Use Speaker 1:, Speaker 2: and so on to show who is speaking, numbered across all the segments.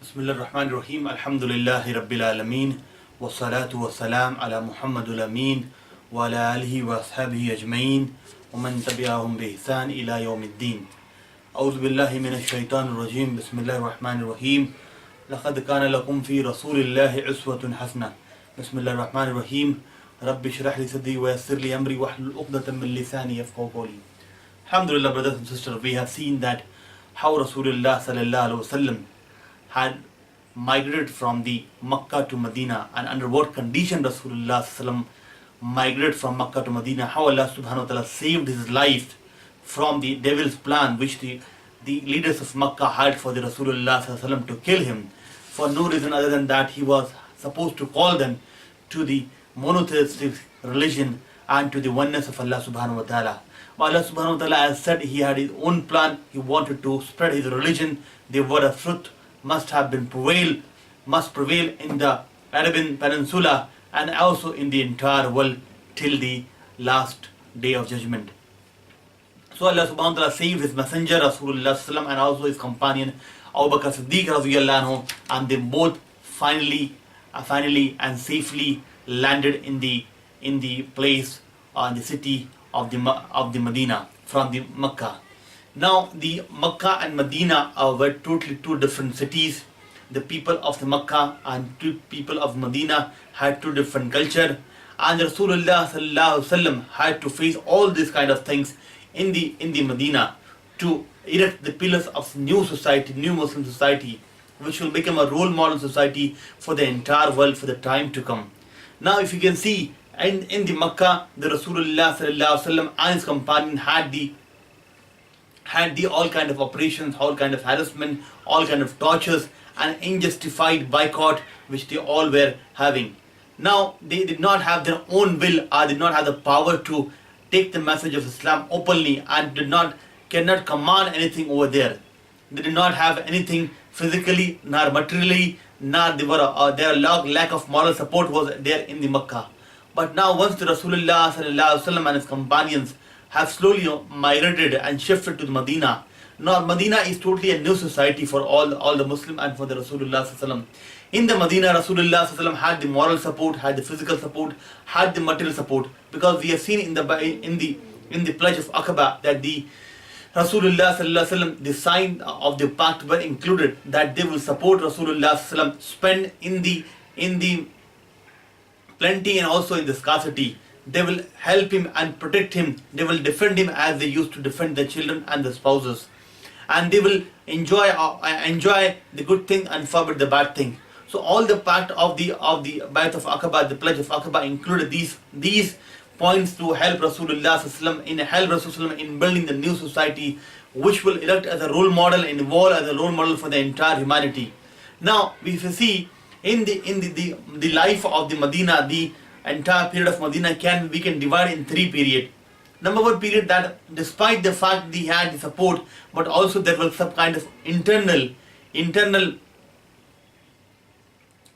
Speaker 1: Bismillahirrahmanirrahim. Alhamdulillahi Rabbil Alameen. Wassalatu wassalam ala Muhammadul Ameen wa ala alihi wa ashabihi ajma'in wa man tabi'ahum bi ihsan ila yawmiddin. A'udhu billahi minash shaitanir rajim. Bismillahirrahmanirrahim. Laqad kana lakum fi rasulillahi uswatun hasana. Bismillahirrahmanirrahim. Rabbi shrah li sadri wa yassir li amri wahlul 'uqdatam min lisani yafqahu qawli. Alhamdulillah, brothers and sisters, we have seen that how Rasulullah sallallahu alaihi wasallam had migrated from the Makkah to Medina, and under what condition Rasulullah sallam migrated from Makkah to Medina, how Allah subhanahu wa ta'ala saved his life from the devil's plan which the leaders of Makkah had for the Rasulullah sallam to kill him for no reason other than that he was supposed to call them to the monotheistic religion and to the oneness of Allah subhanahu wa ta'ala. But Allah subhanahu wa ta'ala has said he had his own plan. He wanted to spread his religion. The word of truth must prevail in the Arabian Peninsula and also in the entire world till the last day of judgment. So Allah subhanahu wa ta'ala saved his messenger Rasulullah sallam and also his companion Abu Bakr Siddiq radiyallahu anhu, and they both finally and safely landed in the place or in the city of the Medina from the Makkah. Now the Makkah and Medina were totally two different cities. The people of the Makkah and people of Medina had two different culture, and Rasulullah sallallahu alaihi wasallam had to face all these kind of things in the Medina to erect the pillars of new society, new Muslim society, which will become a role model society for the entire world for the time to come. Now if you can see in the Makkah, the Rasulullah sallallahu alaihi wasallam and his companion had the all kind of operations, all kind of harassment, all kind of tortures and unjustified boycott which they all were having. Now they did not have their own will or did not have the power to take the message of Islam openly and cannot command anything over there. They did not have anything physically nor materially, nor their lack of moral support was there in the Makkah. But now once the Rasulullah sallallahu alaihi wasallam and his companions have slowly migrated and shifted to the Medina. Now Medina is totally a new society for all the Muslim and for the Rasulullah sallallahu alaihi wasallam. In the Medina, Rasulullah sallallahu alaihi wasallam had the moral support, had the physical support, had the material support, because we have seen in the pledge of Aqaba that the Rasulullah sallallahu alaihi wasallam, the sign of the pact were included that they will support Rasulullah sallallahu alaihi wasallam, spend in the plenty and also in the scarcity. They will help him and protect him. They will defend him as they used to defend their children and their spouses. And they will enjoy the good thing and forbid the bad thing. So all the pact of the Bayat of Aqaba, the pledge of Aqaba, included these points to help Rasulullah in building the new society, which will erect as a role model and evolve as a role model for the entire humanity. Now we see in the life of the Medina, the entire period of Medina we can divide in three periods. Number one period, that despite the fact he had the support, but also there was some kind of internal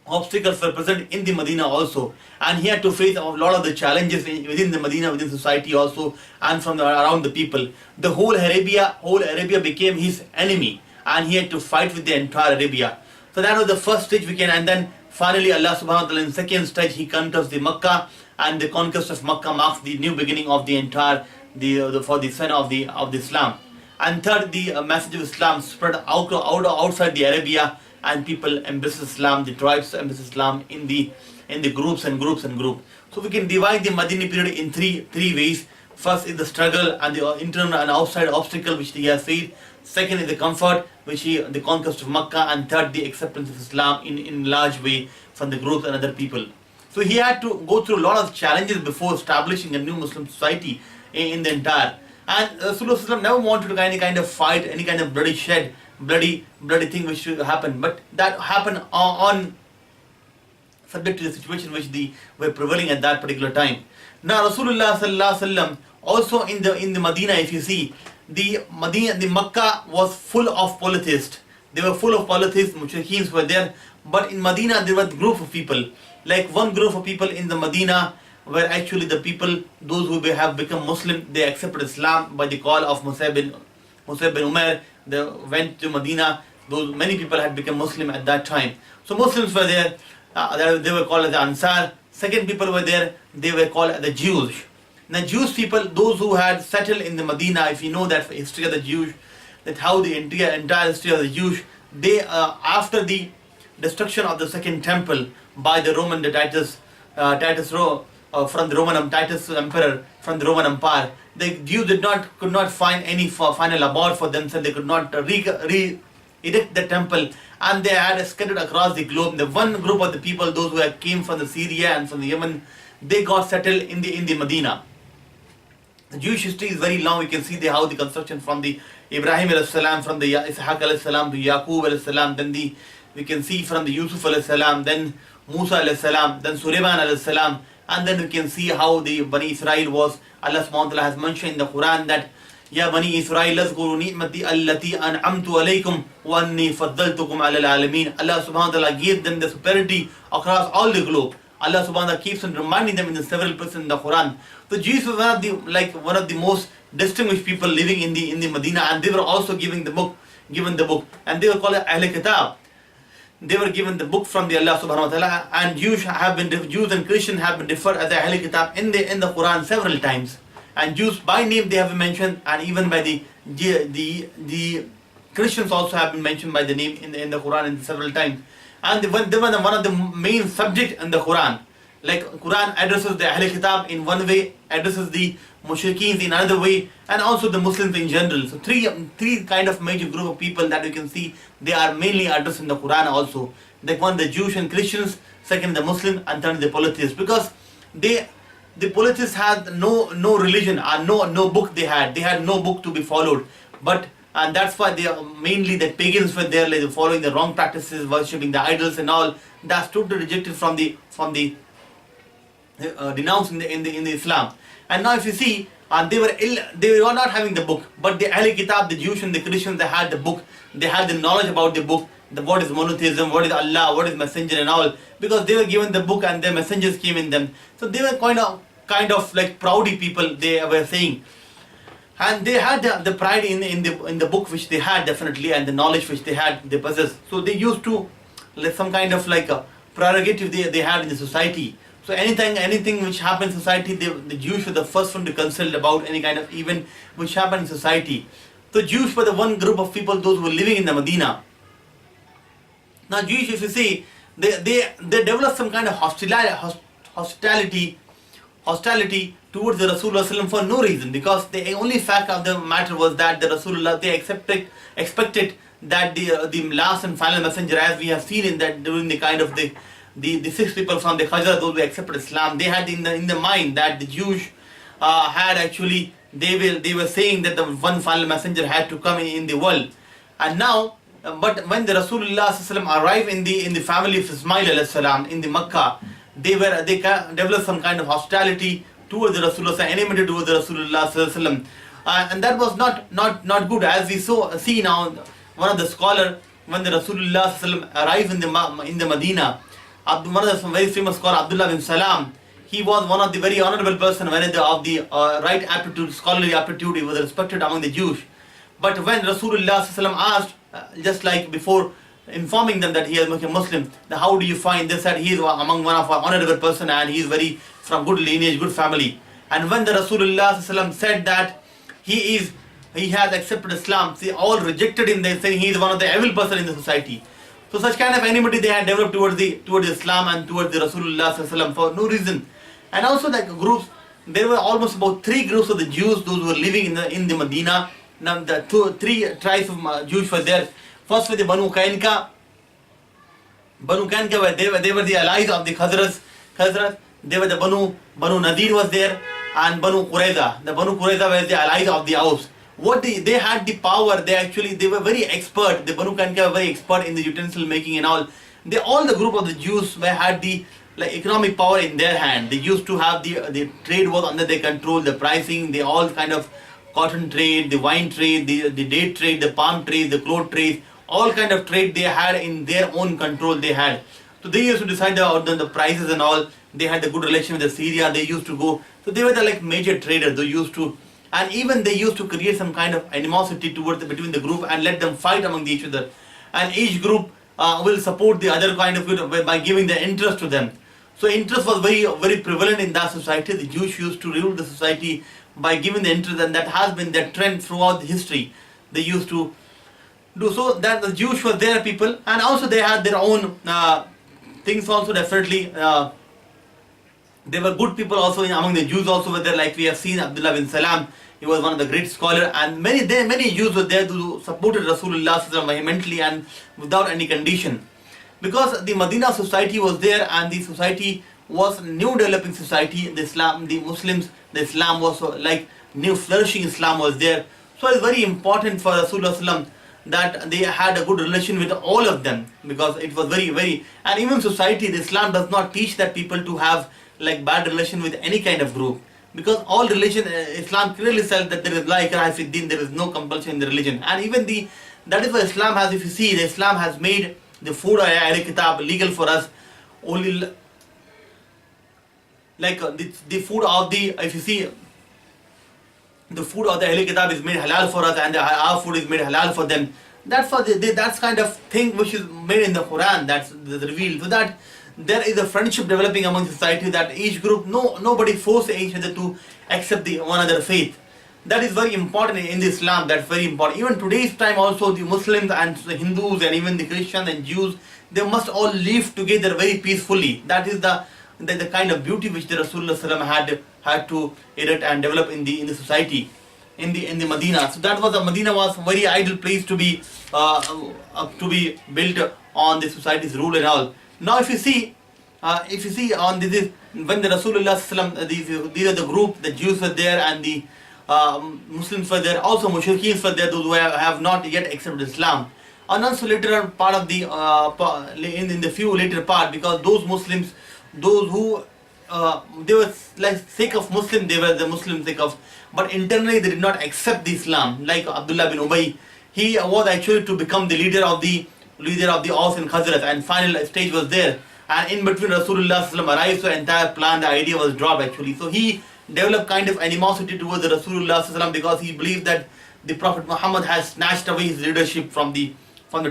Speaker 1: obstacles were present in the Medina also, and he had to face a lot of the challenges within the Medina, within society also, and from around the people. The whole Arabia became his enemy, and he had to fight with the entire Arabia. So that was the first stage and then finally Allah subhanahu wa ta'ala in second stage he conquers the Makkah, and the conquest of Makkah marks the new beginning of the entire for the son of the Islam. And third, the message of Islam spread outside the Arabia, and people embrace Islam, the tribes embrace Islam in the groups. So we can divide the Madini period in three ways. First is the struggle and the internal and outside obstacle which he has faced. Second is the comfort, the conquest of Makkah, and third, the acceptance of Islam in large way from the groups and other people. So he had to go through a lot of challenges before establishing a new Muslim society in the entire. And Rasulullah never wanted to any kind of fight, any kind of bloody thing which should happen. But that happened on subject to the situation which were prevailing at that particular time. Now Rasulullah sallallahu alaihi wasallam also in the Medina, if you see, the Makkah was full of polytheists. They were full of polytheists, mushrikeens were there. But in Medina there was a group of people. Like one group of people in the Medina were actually the people, those who have become Muslim. They accepted Islam by the call of Musab bin Umair. They went to Medina. Those many people had become Muslim at that time. So Muslims were there. They were called as the Ansar. Second people were there. They were called the Jews. Now Jewish people, those who had settled in the Madinah, if you know that history of the Jews, that how the entire history of the Jews, they after the destruction of the second temple by the Roman Titus from the Roman Titus emperor from the Roman Empire, the Jews could not find any final abode for themselves. They could not erect the temple, and they had scattered across the globe. The one group of the people, those who came from the Syria and from the Yemen, they got settled in the Medina. The Jewish history is very long. We can see how the construction from the Ibrahim alayhi salam, from the Ishaq alayhi salam to Yaqub alayhi salam, then we can see from the Yusuf alayhi salam, then Musa alayhi salam, then Sulaiman alayhi salam, and then we can see how the Bani Israel was. Allah subhanahu wa ta'ala has mentioned in the Quran that Ya Bani Israel azkuru ni'mati allati an'amtu alaykum wa anni faddaltukum ala al-alamin. Allah subhanahu wa ta'ala gave them the superiority across all the globe. Allah subhanahu wa ta'ala keeps on reminding them in the several places in the Quran. The Jews were one of the most distinguished people living in the Medina, and they were also given the book, and they were called Ahl Kitab. They were given the book from the Allah subhanahu wa ta'ala, and Jews and Christians have been referred as the Ahl Kitab in the Quran several times. And Jews by name they have been mentioned, and even by the Christians also have been mentioned by the name in the Quran several times. And they were one of the main subject in the Quran. Like Quran addresses the Ahl Kitab in one way, addresses the Mushrikeen in another way, and also the Muslims in general. So three kind of major group of people that you can see, they are mainly addressed in the Quran also. Like one, the Jews and Christians; second, the Muslim; and third, the polytheists. Because the polytheists had no religion and no book they had. They had no book to be followed. And that's why they are mainly the pagans were there, like following the wrong practices, worshipping the idols and all. That's totally rejected from the denounced in the Islam. And now if you see, they were not having the book, but the Ahl Kitab, the Jews and the Christians, they had the book. They had the knowledge about the book, what is monotheism, what is Allah, what is messenger and all, because they were given the book and the messengers came in them. So they were kind of like proudy people, they were saying. And they had the pride in the book which they had, definitely, and the knowledge which they possessed. So they used to, like some kind of like a prerogative they had in the society. So anything which happened in society, the Jews were the first one to consult about any kind of event which happened in society. So Jews were the one group of people, those who were living in the Medina. Now Jews, if you see, they developed some kind of hostility towards the Rasulullah for no reason, because the only fact of the matter was that the Rasulullah, they expected that the last and final messenger, as we have seen in that during the kind of the six people from the Khazraj, those who accepted Islam, they had in the mind that the Jews had actually, they were saying that the one final messenger had to come in the world. And now, but when the Rasulullah arrived in the family of Ismail alayhi salam in the Makkah, they developed some kind of hostility towards the Rasulullah, enmity towards the Rasulullah, and that was not good. As we see now, one of the scholar, when the Rasulullah arrived in the Medina, one of the very famous scholar, Abdullah bin Salam, he was one of the very honorable person when of the right aptitude, scholarly aptitude, he was respected among the Jews. But when Rasulullah asked, just like before, informing them that he is a Muslim, how do you find this? That he is among one of our honorable person and he is very from good lineage, good family. And when the Rasulullah said that he has accepted Islam, they all rejected him. They say he is one of the evil person in the society. So such kind of enmity they had developed towards Islam and towards the Rasulullah for no reason. And also the groups, there were almost about 3 groups of the Jews, those who were living in the Medina. Now the 3 tribes of Jews were there. First were the Banu Qainqa. Banu Qainqa were they were the allies of the Khazraj. They were the Banu Nadir was there, and Banu Qurayza. The Banu Qurayza were the allies of the Aus. They had the power. They were very expert. The Banu Qainqa were very expert in the utensil making and all. All the group of the Jews had the economic power in their hand. They used to have the trade was under their control. The pricing, they all kind of cotton trade, the wine trade, the date trade, the palm trade, the cloth trade, all kind of trade they had in their own control. They had. So they used to decide the prices and all. They had a good relation with the Syria. They used to go. So they were the major traders. They used to. And even they used to create some kind of animosity between the group and let them fight among each other. and each group will support the other kind of group by giving their interest to them. So interest was very prevalent in that society. The Jews used to rule the society by giving the interest, and that has been their trend throughout the history. They used to do so. That the Jews were their people, and also they had their own things also, definitely. They were good people also among the Jews also were there, like we have seen Abdullah bin Salam. He was one of the great scholars, and many Jews were there who supported Rasulullah vehemently and without any condition. Because the Madinah society was there, and the society was new developing society. The Islam, the Muslims, the Islam was like new flourishing Islam was there. So it's very important for Rasulullah that they had a good relation with all of them, because it was very, and even society, the Islam does not teach that people to have like bad relation with any kind of group, because all religion, Islam clearly says that there is la ikraha fi din, there is no compulsion in the religion. And even that is why Islam has, if you see, the Islam has made the food Ahl Kitab legal for us. Only like the food of the, if you see, the food of the Ahl Kitab is made halal for us, and our food is made halal for them. That's for that's kind of thing which is made in the Quran, that's revealed. So that there is a friendship developing among society, that each group, nobody forces each other to accept the one other faith. That is very important in the Islam. That's very important. Even today's time also, the Muslims and the Hindus and even the Christians and Jews, they must all live together very peacefully. That is the kind of beauty which the Rasulullah had to erect and develop in the society, in the Madinah. So that was, the Madinah was a very ideal place to be built on the society's rule and all. Now if you see on this, when the Rasulullah, these are the group, the Jews were there, and the Muslims were there, also Mushrikeens were there, those who have not yet accepted Islam. And also later on part of the in the few later part, because those Muslims, those who they were like sake of Muslim, they were the Muslim sake of, but internally they did not accept the Islam. Like Abdullah bin Ubay, he was actually to become the leader of the Aus and Khazraj, and final stage was there. And in between Rasulullah arrived, so entire plan, the idea was dropped actually. So he developed kind of animosity towards the Rasulullah because he believed that the Prophet Muhammad has snatched away his leadership from the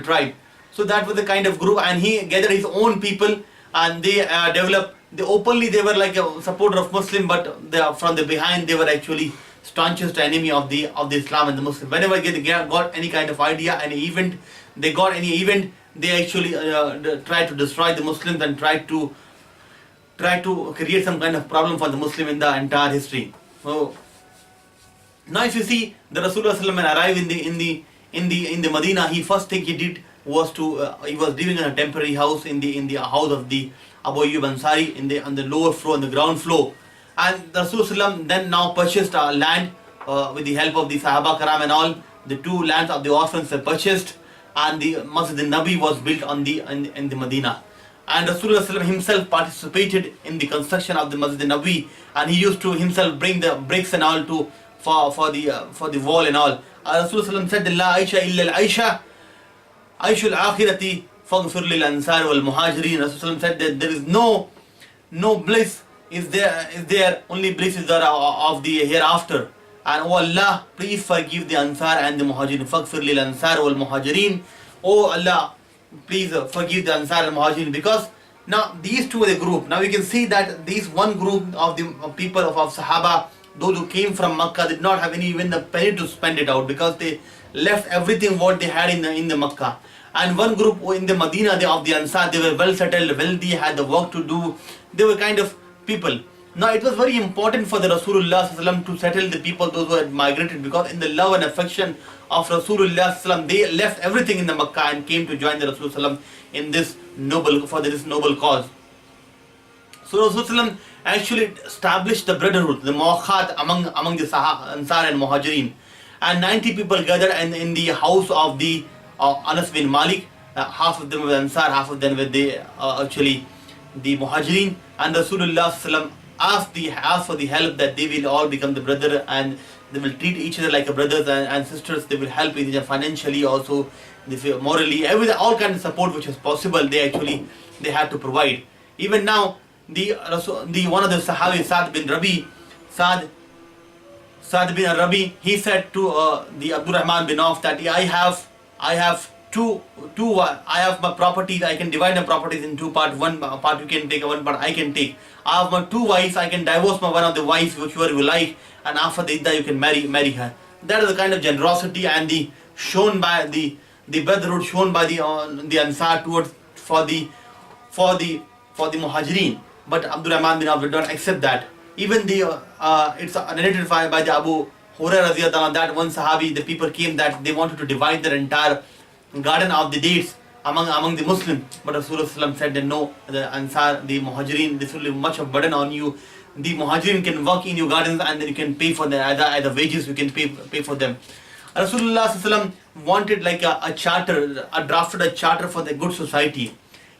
Speaker 1: tribe. So that was the kind of group, and he gathered his own people, and they developed. They were like a supporter of Muslim, but from the behind they were actually staunchest enemy of the Islam and the Muslim. Whenever they got any kind of idea, any event, they actually tried to destroy the Muslims and tried to create some kind of problem for the Muslim in the entire history. So now if you see the Rasulullah arrived in the Madinah, he first thing he did was he was living in a temporary house in the house of the Abu Ayyub Ansari on the lower floor, on the ground floor. And the Rasulullah then now purchased land with the help of the Sahaba Karam and all. The two lands of the orphans were purchased, and the Masjid Nabi was built in the Madinah. And Rasulullah himself participated in the construction of the Masjid Nabi, and he used to himself bring the bricks and all for the wall and all. Rasulullah said, "La Aisha illa al-Aisha, Aishul akhirati faghfir lil ansar wal muhajirin." Rasulullah said that there is no bliss is there, only bliss is there of the hereafter. And oh Allah, please forgive the Ansar and the Muhajirin. Faghfir lil Ansar wal Muhajirin. Oh Allah, please forgive the Ansar and Muhajirin. Because now these two are the group. Now we can see that these one group of the people of Sahaba, those who came from Makkah, did not have even the penny to spend it out, because they left everything what they had in the Makkah. And one group in the Madinah of the Ansar, they were well settled, wealthy, had the work to do. They were kind of people. Now it was very important for the Rasulullah to settle the people, those who had migrated, because in the love and affection of Rasulullah, they left everything in the Makkah and came to join the Rasulullah in this noble cause. So Rasulullah actually established the brotherhood, the muwakhat among the Ansar and Muhajirin. And 90 people gathered in the house of the Anas bin Malik. Half of them were Ansar, half of them were the Muhajirin. And Rasulullah asked for the help that they will all become the brother, and they will treat each other like a brothers and sisters. They will help each other financially, also morally, everything, all kinds of support which was possible. They had to provide. Even now, the one of the Sahabi, Sa'd bin Rabi, he said to the Abdurrahman bin Auf that I have I have my properties, I can divide my properties in two parts. One part you can take, one part I can take. I have my two wives, I can divorce my one of the wives, whichever you like, and after the iddah you can marry her. That is the kind of generosity and the shown by the brotherhood shown by the Ansar towards for the Muhajirin. But Abdul Rahman bin Auf did not accept that. Even it's narrated by the Abu Hurairah radhiyallahu anhu that one Sahabi, the people came that they wanted to divide their entire garden of the dates among the Muslims. But Rasulullah said that no, the Ansar, the Muhajirin, this will be much of burden on you. The Muhajirin can work in your gardens and then you can pay for them, either wages you can pay for them. Rasulullah wanted like a charter, drafted a charter for the good society.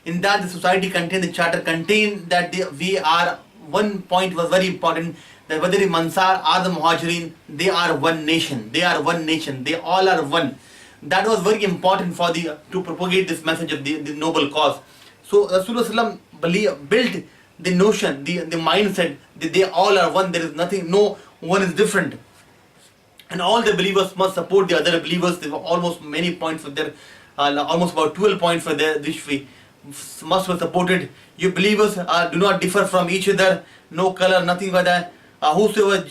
Speaker 1: In that the society contained, the charter contained that we are, one point was very important, that whether the Mansar or the Muhajirin, they are one nation. They are one nation. They all are one. That was very important for to propagate this message of the noble cause. So Rasulullah built the notion, the mindset that they all are one. There is nothing, no one is different. And all the believers must support the other believers. There were almost many points for there, almost about 12 points for there, which we must be supported. You believers do not differ from each other, no color, nothing like that. Whosoever,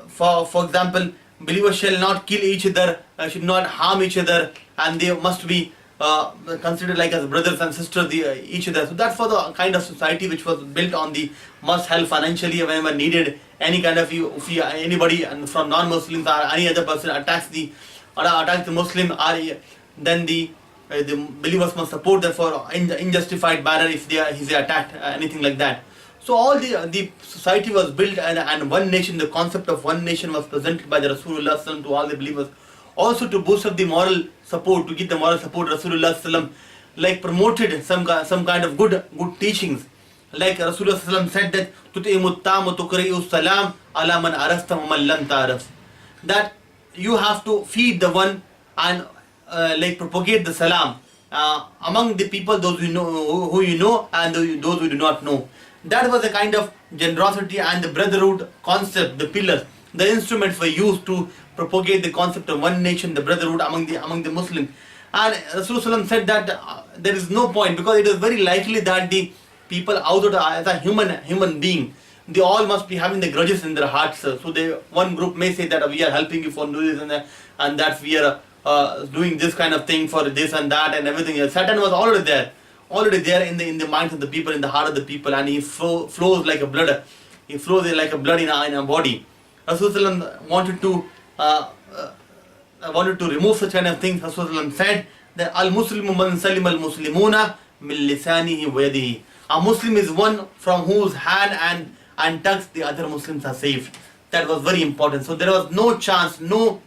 Speaker 1: for example, believers shall not kill each other, should not harm each other, and they must be considered like as brothers and sisters each other. So that's for the kind of society which was built on the must help financially whenever needed. Any kind of if anybody from non-Muslims or any other person attacks the Muslim, then the believers must support them for unjustified manner if they are attacked, anything like that. So all the society was built and one nation, the concept of one nation was presented by the Rasulullah to all the believers. Also to boost up the moral support, to give the moral support, Rasulullah like promoted some kind of good teachings. Like Rasulullah said that تُطْعِمُ الطَّعَامَ وَتُقْرِئُ السَّلَامَ عَلَى مَنْ عَرَفْتَ وَمَنْ لَمْ تَعْرَفْ. That you have to feed the one and like propagate the salam among the people, those who you know and those who do not know. That was a kind of generosity and the brotherhood concept, the pillars, the instruments were used to propagate the concept of one nation, the brotherhood among the Muslims. And Rasulullah said that there is no point, because it is very likely that the people out as a human being, they all must be having the grudges in their hearts. So one group may say that we are helping you for doing this and that we are doing this kind of thing for this and that and everything else. Satan was already there in the minds of the people, in the heart of the people, and he flows like a blood. He flows like a blood in a body. Rasulullah wanted to remove such kind of things. Rasulullah said that al-Muslimu man salima al-Muslimuna min lisanihi wa yadihi. A Muslim is one from whose hand and tongues the other Muslims are saved. That was very important. So there was no chance, no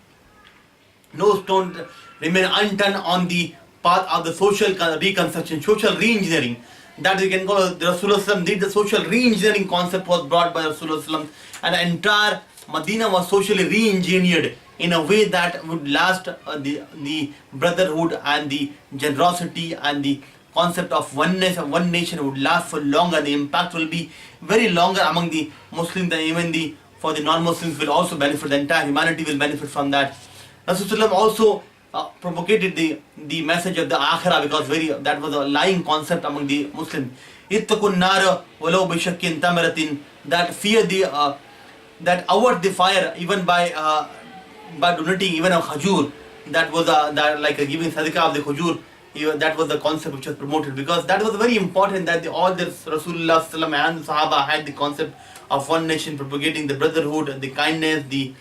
Speaker 1: stone remain unturned on the path of the social reconstruction, social re-engineering. That we can call the Rasulullah did. The social re-engineering concept was brought by Rasulullah, and the entire Madinah was socially re-engineered in a way that would last the brotherhood and the generosity and the concept of oneness of one nation would last for longer. The impact will be very longer among the Muslims than even for the non-Muslims will also benefit. The entire humanity will benefit from that. Rasulullah also propagated the message of the Akhirah, because that was a lying concept among the Muslims. Ittaqun nara walau bi shakkin tamaratin, that fear that avoid the fire even by donating even a khajur. That was like giving sadaqah of the khajur. That was the concept which was promoted, because that was very important that all the Rasulullah and the Sahaba had the concept of one nation, propagating the brotherhood, the kindness, the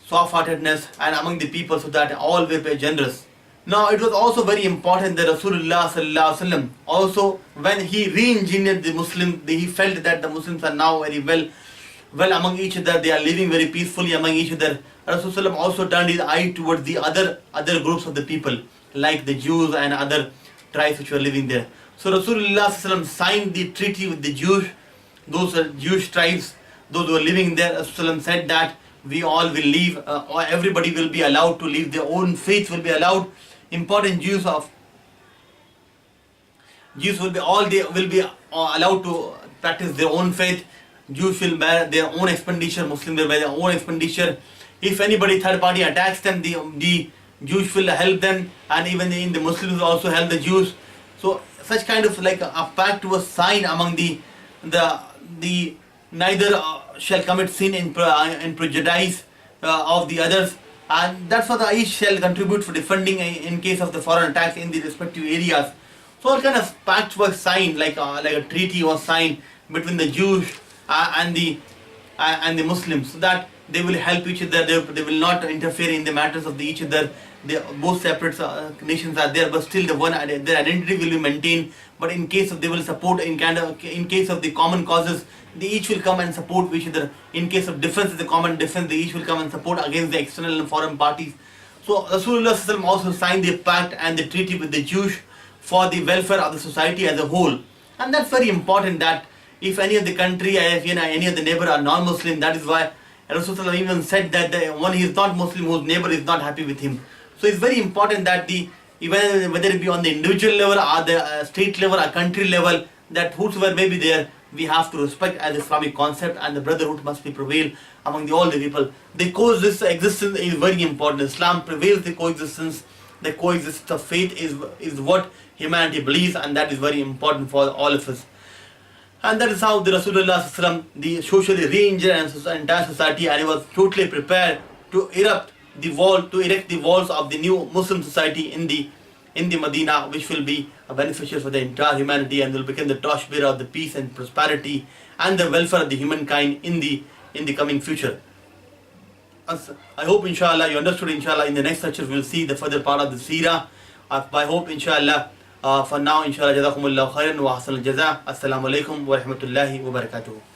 Speaker 1: soft-heartedness and among the people, so that all were generous. Now it was also very important that Rasulullah also, when he re-engineered the Muslims, he felt that the Muslims are now very well among each other, they are living very peacefully among each other. Rasulullah also turned his eye towards the other groups of the people, like the Jews and other tribes which were living there. So Rasulullah signed the treaty with the those Jewish tribes, those who were living there. Rasulullah said that we all will leave, or everybody will be allowed to leave, their own faith will be allowed. Important Jews will be allowed to practice their own faith. Jews will bear their own expenditure, Muslims will bear their own expenditure. If anybody third party attacks them, the Jews will help them, and even in the Muslims will also help the Jews. So such kind of like a pact was signed among the neither shall commit sin in prejudice of the others, and that's what each shall contribute for defending in case of the foreign attacks in the respective areas. So all kind of pacts were signed, like a treaty was signed between the Jews and the Muslims, so that they will help each other. They will not interfere in the matters of each other. Both separate nations are there, but still their identity will be maintained. But in case of they will support in case of the common causes, they each will come and support each other. In case of defense, the common defense, they each will come and support against the external and foreign parties. So Rasulullah also signed the pact and the treaty with the Jews for the welfare of the society as a whole. And that's very important, that if any of the country, any of the neighbor are non-Muslim, that is why Rasulullah even said that one he is not Muslim whose neighbor is not happy with him. So it's very important that whether it be on the individual level or the state level or country level, that whosoever may be there, we have to respect as Islamic concept, and the brotherhood must be prevail among all the people. The coexistence is very important. Islam prevails the coexistence. The coexistence of faith is what humanity believes, and that is very important for all of us. And that is how the Rasulullah, the socially re-engineered entire society, and he was totally prepared to erect the walls of the new Muslim society in the Madinah, which will be beneficial for the entire humanity and will become the torchbearer of the peace and prosperity and the welfare of the humankind in the coming future. I hope inshallah you understood. Inshallah in the next lecture we will see the further part of the Seerah. I hope inshallah for now inshallah jazakumullahu khairan wa ahsanal jaza. Assalamu alaikum wa rahmatullahi wa barakatuh.